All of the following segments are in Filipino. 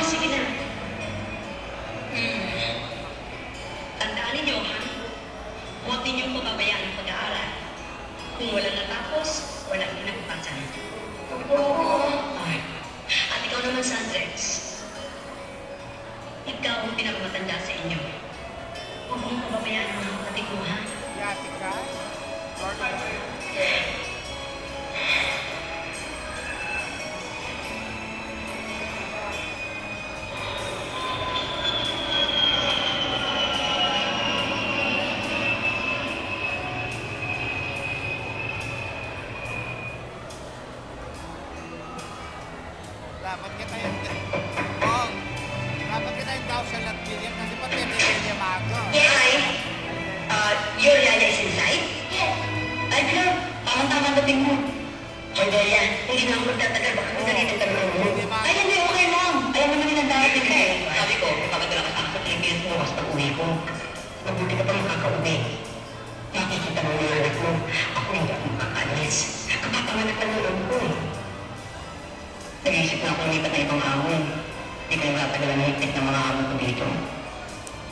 Sige na. Tandaan ninyo, ha? Huwag ninyong pababayaan ang pag-aaral. Kung wala natapos, wala nang nagpapasan. At ikaw naman, Sandrex. Ikaw ang pinakamatanda sa inyo. Huwag mong pababayaan ang mga kapatid mo, ha? Yati ka? Dapat kita yung... Oh, dapat kita yung daw siya lahat ganyan kasi pati niya mago. Your Yaya is inside? Yes. Ay, Clark, tamang-tama dating mo. Hoy, Delia, hindi na ako magtatagal. Baka madali ng tanong mo. Ay, hindi, okay lang. Alam naman nilang darating ka eh. Sabi ko, papadala ka sa akin sa Pilipinas mo mas pag-uwi ko. Mabuti ka pa makakauwi. Nakikita mo mga anak mo. Ako hindi ako makakaalis. Kapapanganak lang ng loob ko eh. Nag-iisip na ako umipat na ibang amon. Hindi ko yung katagalan ng higpit ng mga amon ko dito.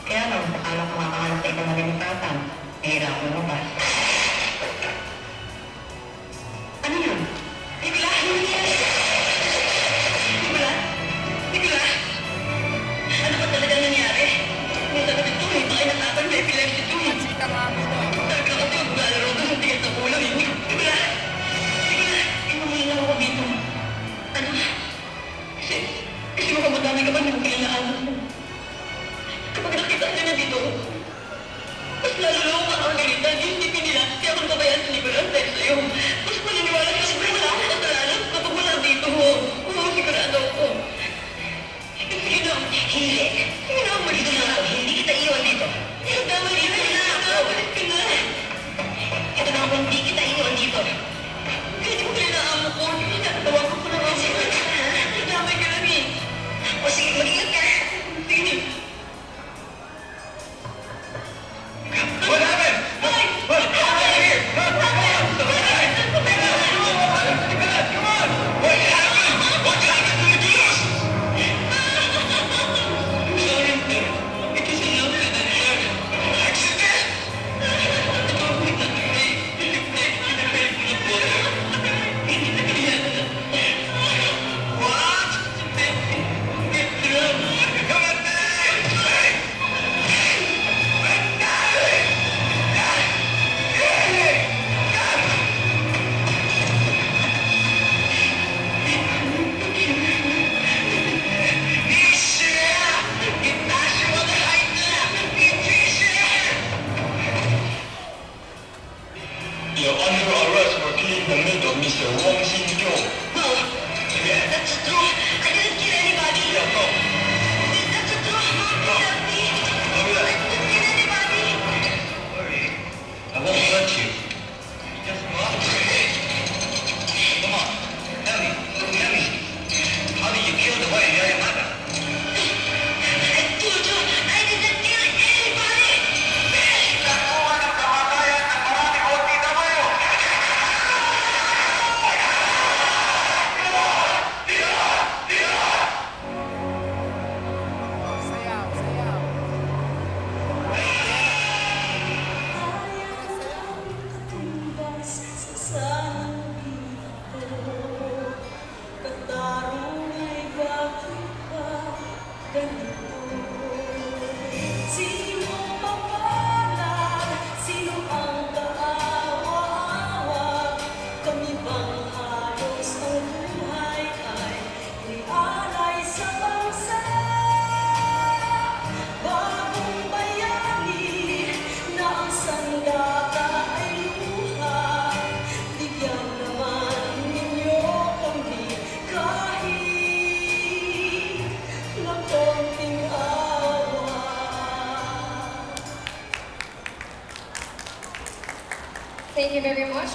Kaya lang, paano ko makakahanap sa ibang malinipatan? Hira ako lumabas. Ano yun? Nikla! Nikla? Nikla? Ano ba talaga nangyari? May sagot ito, may bakay nakapan, may epilepsy ito. Sita nga mo na. Talaga ako ito, maglalaro ko sa tigas na ulo. Nikla! Nikla! Inumin lang ako dito. Ano? Kasi makamadami ka ba ng kailangan mo? Kapag nakita niya na dito, mas lalo lang ako makakagalitan. Hindi pinila, kaya akong babayan sa liberal dahil sa'yo. Mas maniniwala ka siyempre wala akong kasalanan kapag wala dito mo. Oo, sigurado ako. Sige na, hindi. Sige na, umalis na ako. Hindi kita iwan dito. Sige na, umalis na ako. Umalis ka na. Ito na ako, hindi kita iwan dito. Hindi mo kailangan mo ko. Tinatawa ko lang ako. Sige na, damay ka lang eh. O sige, mag-ingat ka. Sige. What happened? What happened here? What happened? Come on! What happened? What happened to the Diyos? Sorry, sir. It is an accident, sir. Accident? Ito ang pinag-break. Pinag-break ko na po. What? Come on, Dave! You're under arrest for killing the maid of Mr. Wong Xin-kyo. No, that's true. I didn't kill anybody. Yeah, no. That's true. Help me. I didn't kill anybody. Worry. I won't hurt you. Just cooperate. Come on. Tell me. Tell me. How did you kill the wife of your mother? I told you, I didn't kill anybody. Nakuha ng kamatayan ng maraming OTW! Sayaw, sayaw. Sino mapalag? Sino ang kaawa-awa? Kami bang halos ang buhay ay nialay sa bansa? Bagong bayani na ang sandata ay luha. Bigyan naman ninyo kami kahit na konting awa. Thank you very much.